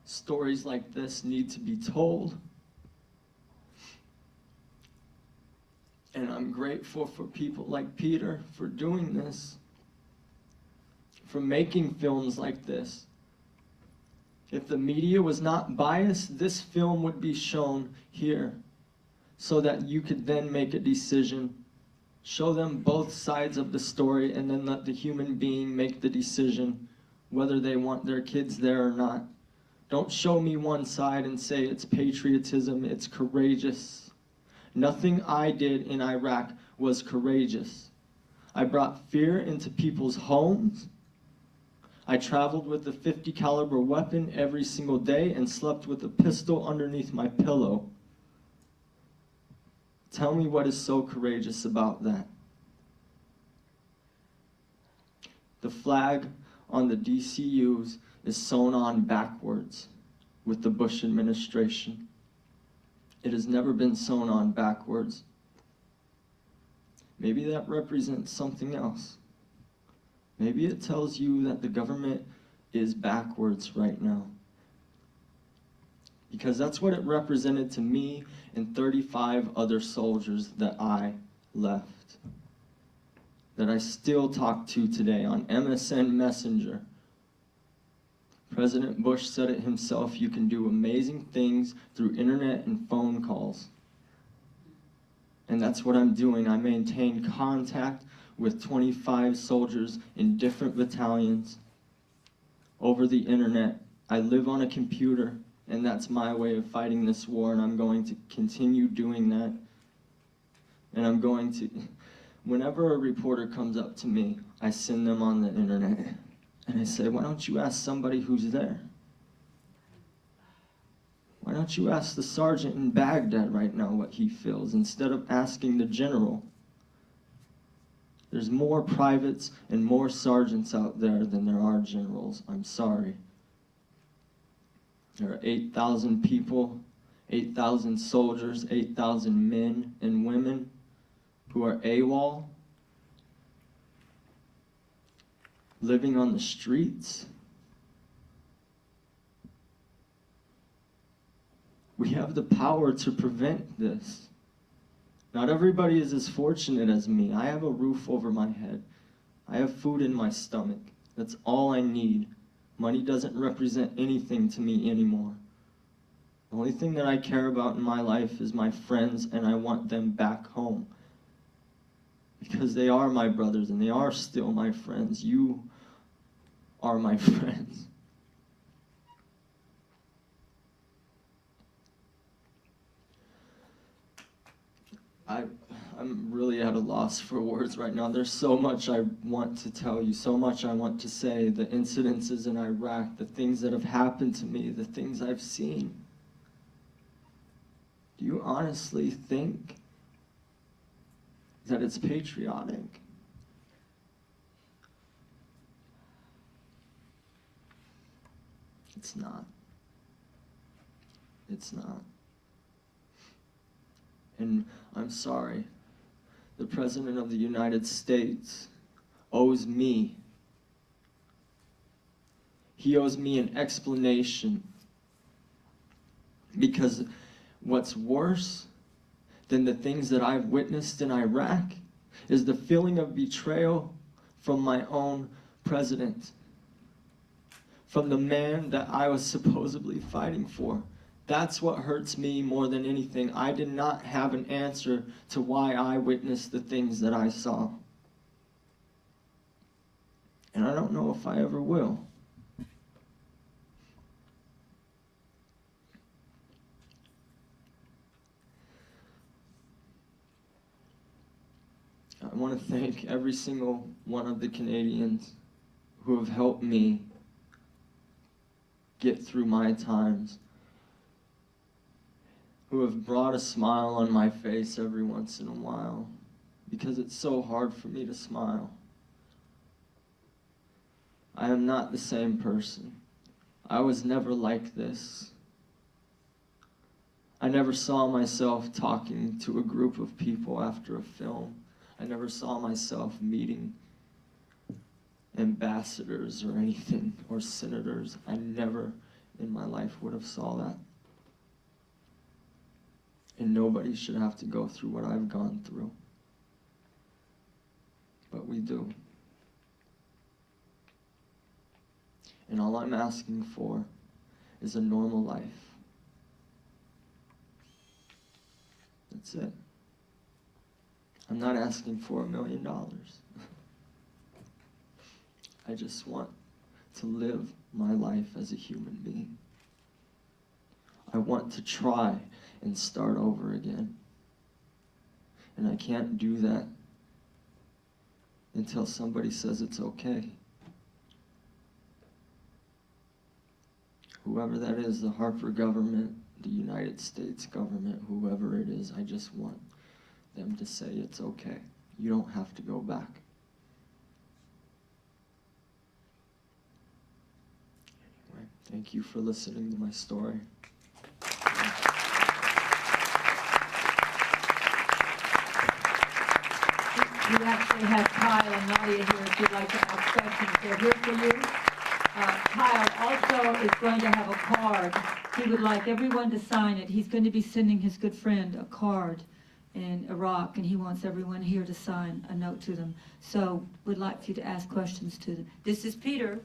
Stories like this need to be told. And I'm grateful for people like Peter for doing this, for making films like this. If the media was not biased, this film would be shown here so that you could then make a decision. Show them both sides of the story and then let the human being make the decision whether they want their kids there or not. Don't show me one side and say it's patriotism, it's courageous. Nothing I did in Iraq was courageous. I brought fear into people's homes. I traveled with a .50 caliber weapon every single day and slept with a pistol underneath my pillow. Tell me what is so courageous about that. The flag on the DCUs is sewn on backwards with the Bush administration. It has never been sewn on backwards. Maybe that represents something else. Maybe it tells you that the government is backwards right now. Because that's what it represented to me and 35 other soldiers that I left. That I still talk to today on MSN Messenger. President Bush said it himself, you can do amazing things through internet and phone calls. And that's what I'm doing. I maintain contact with 25 soldiers in different battalions over the internet. I live on a computer, and that's my way of fighting this war, and I'm going to continue doing that. And I'm going to, whenever a reporter comes up to me, I send them on the internet, and I say, why don't you ask somebody who's there? Why don't you ask the sergeant in Baghdad right now what he feels, instead of asking the general? There's more privates and more sergeants out there than there are generals. I'm sorry. There are 8,000 people, 8,000 soldiers, 8,000 men and women who are AWOL, living on the streets. We have the power to prevent this. Not everybody is as fortunate as me. I have a roof over my head. I have food in my stomach. That's all I need. Money doesn't represent anything to me anymore. The only thing that I care about in my life is my friends, and I want them back home. Because they are my brothers, and they are still my friends. You are my friends. I'm really at a loss for words right now. There's so much I want to tell you, so much I want to say. The incidences in Iraq, the things that have happened to me, the things I've seen. Do you honestly think that it's patriotic? It's not. It's not. And I'm sorry. The President of the United States owes me. He owes me an explanation. Because what's worse than the things that I've witnessed in Iraq is the feeling of betrayal from my own president. From the man that I was supposedly fighting for. That's what hurts me more than anything. I did not have an answer to why I witnessed the things that I saw. And I don't know if I ever will. I want to thank every single one of the Canadians who have helped me get through my times, who have brought a smile on my face every once in a while, because it's so hard for me to smile. I am not the same person. I was never like this. I never saw myself talking to a group of people after a film. I never saw myself meeting ambassadors or anything, or senators. I never, in my life would have saw that. And nobody should have to go through what I've gone through. But we do. And all I'm asking for is a normal life. That's it. I'm not asking for $1 million. I just want to live my life as a human being. I want to try and start over again. And I can't do that until somebody says it's okay. Whoever that is, the Harper government, the United States government, whoever it is, I just want them to say it's okay. You don't have to go back. Anyway, thank you for listening to my story. We actually have Kyle and Nadia here if you'd like to ask questions. They're here for you. Kyle also is going to have a card. He would like everyone to sign it. He's going to be sending his good friend a card in Iraq, and he wants everyone here to sign a note to them. So we'd like for you to ask questions to them. This is Peter.